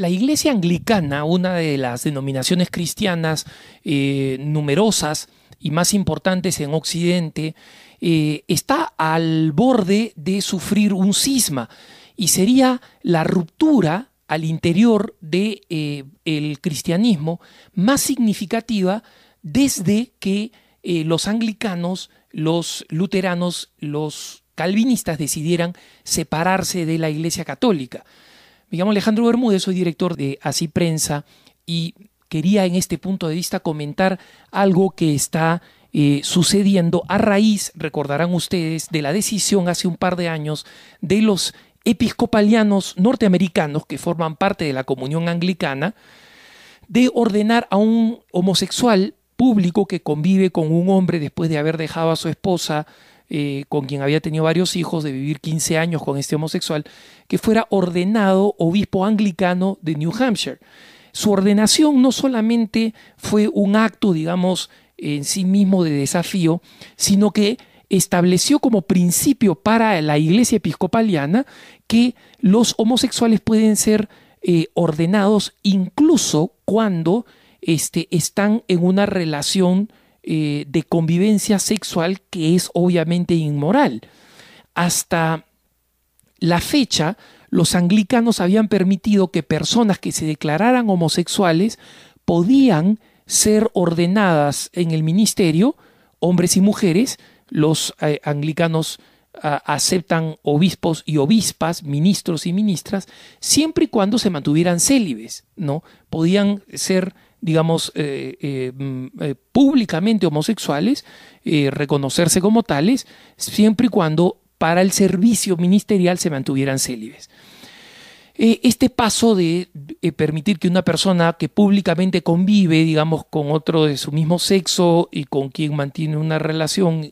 La Iglesia Anglicana, una de las denominaciones cristianas numerosas y más importantes en Occidente, está al borde de sufrir un cisma y sería la ruptura al interior del cristianismo más significativa desde que los anglicanos, los luteranos, los calvinistas decidieran separarse de la Iglesia Católica. Me llamo Alejandro Bermúdez, soy director de Así Prensa y quería en este punto de vista comentar algo que está sucediendo a raíz, recordarán ustedes, de la decisión hace un par de años de los episcopalianos norteamericanos que forman parte de la comunión anglicana de ordenar a un homosexual público que convive con un hombre después de haber dejado a su esposa, con quien había tenido varios hijos, de vivir 15 años con este homosexual, que fuera ordenado obispo anglicano de New Hampshire. Su ordenación no solamente fue un acto, digamos, en sí mismo de desafío, sino que estableció como principio para la Iglesia Episcopaliana que los homosexuales pueden ser ordenados incluso cuando están en una relación de convivencia sexual que es obviamente inmoral. Hasta la fecha, los anglicanos habían permitido que personas que se declararan homosexuales podían ser ordenadas en el ministerio, hombres y mujeres. Los anglicanos aceptan obispos y obispas, ministros y ministras, siempre y cuando se mantuvieran célibes, ¿no? Podían ser, digamos, públicamente homosexuales, reconocerse como tales, siempre y cuando para el servicio ministerial se mantuvieran célibes. Este paso de permitir que una persona que públicamente convive, digamos, con otro de su mismo sexo y con quien mantiene una relación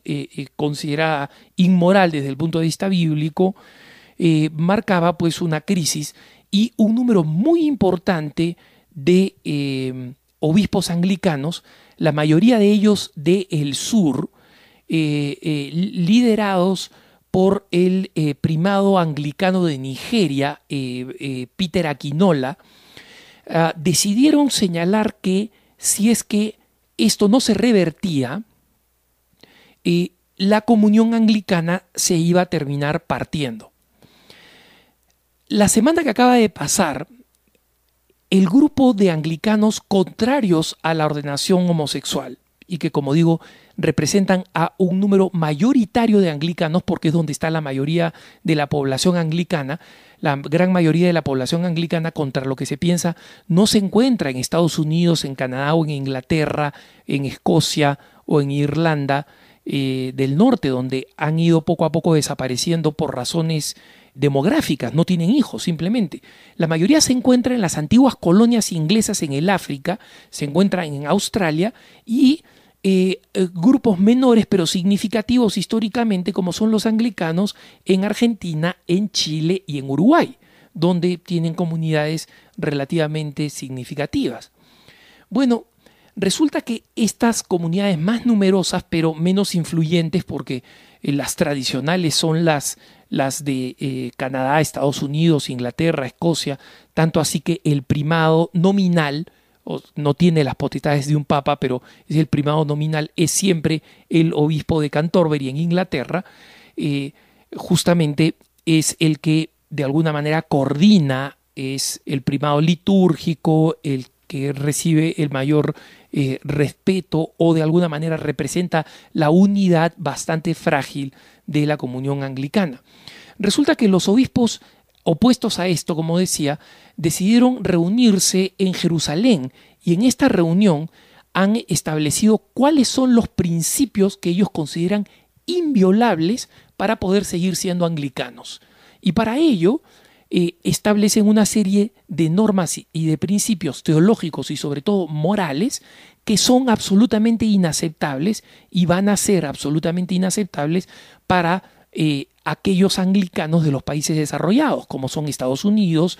considerada inmoral desde el punto de vista bíblico, marcaba pues una crisis y un número muy importante de obispos anglicanos, la mayoría de ellos del sur, liderados por el primado anglicano de Nigeria, Peter Akinola, decidieron señalar que si es que esto no se revertía, la comunión anglicana se iba a terminar partiendo. La semana que acaba de pasar, el grupo de anglicanos contrarios a la ordenación homosexual y que, como digo, representan a un número mayoritario de anglicanos porque es donde está la mayoría de la población anglicana. La gran mayoría de la población anglicana, contra lo que se piensa, no se encuentra en Estados Unidos, en Canadá o en Inglaterra, en Escocia o en Irlanda del Norte, donde han ido poco a poco desapareciendo por razones demográficas, no tienen hijos simplemente. La mayoría se encuentra en las antiguas colonias inglesas en el África, se encuentran en Australia y grupos menores pero significativos históricamente como son los anglicanos en Argentina, en Chile y en Uruguay, donde tienen comunidades relativamente significativas. Bueno, resulta que estas comunidades más numerosas pero menos influyentes, porque las tradicionales son las de Canadá, Estados Unidos, Inglaterra, Escocia, tanto así que el primado nominal no tiene las potestades de un papa, pero es el primado nominal, es siempre el obispo de Canterbury en Inglaterra, justamente es el que de alguna manera coordina, es el primado litúrgico, el que recibe el mayor respeto o de alguna manera representa la unidad bastante frágil de la comunión anglicana. Resulta que los obispos opuestos a esto, como decía, decidieron reunirse en Jerusalén y en esta reunión han establecido cuáles son los principios que ellos consideran inviolables para poder seguir siendo anglicanos. Y para ello establecen una serie de normas y de principios teológicos y sobre todo morales que son absolutamente inaceptables y van a ser absolutamente inaceptables para aquellos anglicanos de los países desarrollados, como son Estados Unidos,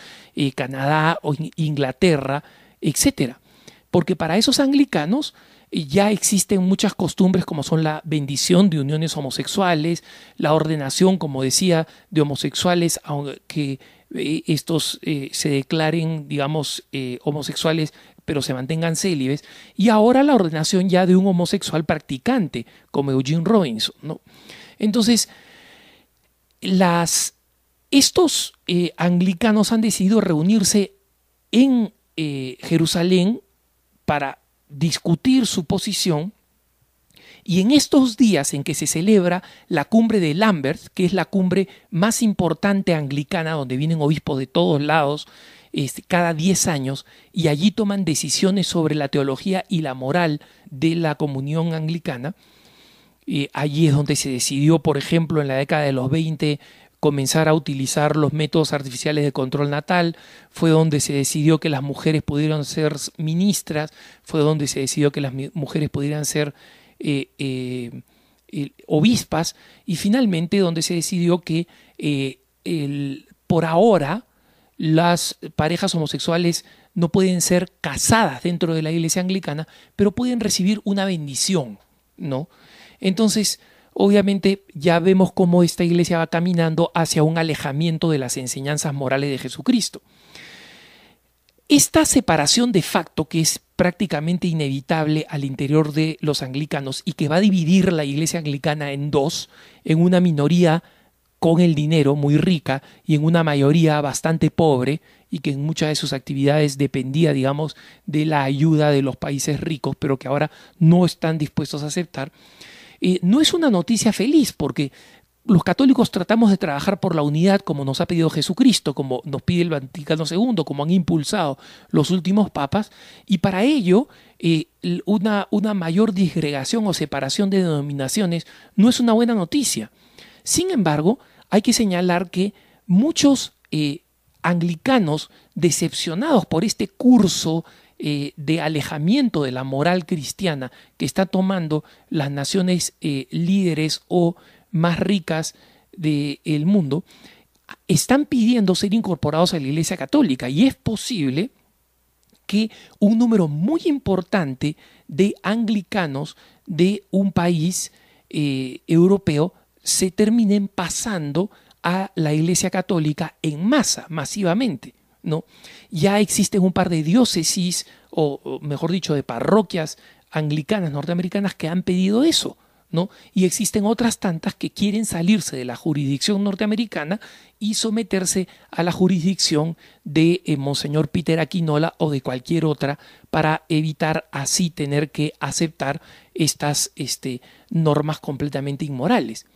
Canadá, o Inglaterra, etc. Porque para esos anglicanos ya existen muchas costumbres como son la bendición de uniones homosexuales, la ordenación, como decía, de homosexuales que estos se declaren, digamos, homosexuales, pero se mantengan célibes, y ahora la ordenación ya de un homosexual practicante, como Eugene Robinson, ¿no? Entonces, estos anglicanos han decidido reunirse en Jerusalén para discutir su posición, y en estos días en que se celebra la cumbre de Lambeth, que es la cumbre más importante anglicana, donde vienen obispos de todos lados cada 10 años, y allí toman decisiones sobre la teología y la moral de la comunión anglicana. Allí es donde se decidió, por ejemplo, en la década de los 20, comenzar a utilizar los métodos artificiales de control natal. Fue donde se decidió que las mujeres pudieran ser ministras, fue donde se decidió que las mujeres pudieran ser obispas, y finalmente donde se decidió que por ahora las parejas homosexuales no pueden ser casadas dentro de la iglesia anglicana, pero pueden recibir una bendición, ¿no? Entonces, obviamente ya vemos cómo esta iglesia va caminando hacia un alejamiento de las enseñanzas morales de Jesucristo. Esta separación de facto, que es prácticamente inevitable al interior de los anglicanos y que va a dividir la iglesia anglicana en dos, en una minoría con el dinero muy rica y en una mayoría bastante pobre, y que en muchas de sus actividades dependía, digamos, de la ayuda de los países ricos, pero que ahora no están dispuestos a aceptar, no es una noticia feliz, porque los católicos tratamos de trabajar por la unidad como nos ha pedido Jesucristo, como nos pide el Vaticano II, como han impulsado los últimos papas, y para ello una mayor disgregación o separación de denominaciones no es una buena noticia. Sin embargo, hay que señalar que muchos anglicanos, decepcionados por este curso de alejamiento de la moral cristiana que está tomando las naciones líderes o más ricas del mundo, están pidiendo ser incorporados a la Iglesia Católica, y es posible que un número muy importante de anglicanos de un país europeo se terminen pasando a la Iglesia Católica en masa, masivamente, ¿no? Ya existen un par de diócesis, o mejor dicho, de parroquias anglicanas norteamericanas que han pedido eso, ¿no? Y existen otras tantas que quieren salirse de la jurisdicción norteamericana y someterse a la jurisdicción de Monseñor Peter Aquinola o de cualquier otra, para evitar así tener que aceptar estas normas completamente inmorales.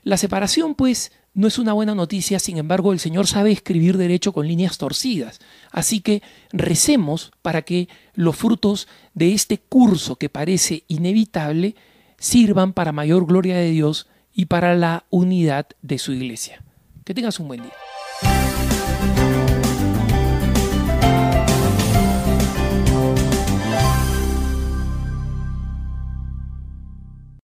La separación, pues, no es una buena noticia. Sin embargo, el Señor sabe escribir derecho con líneas torcidas. Así que recemos para que los frutos de este curso, que parece inevitable, sirvan para mayor gloria de Dios y para la unidad de su iglesia. Que tengas un buen día.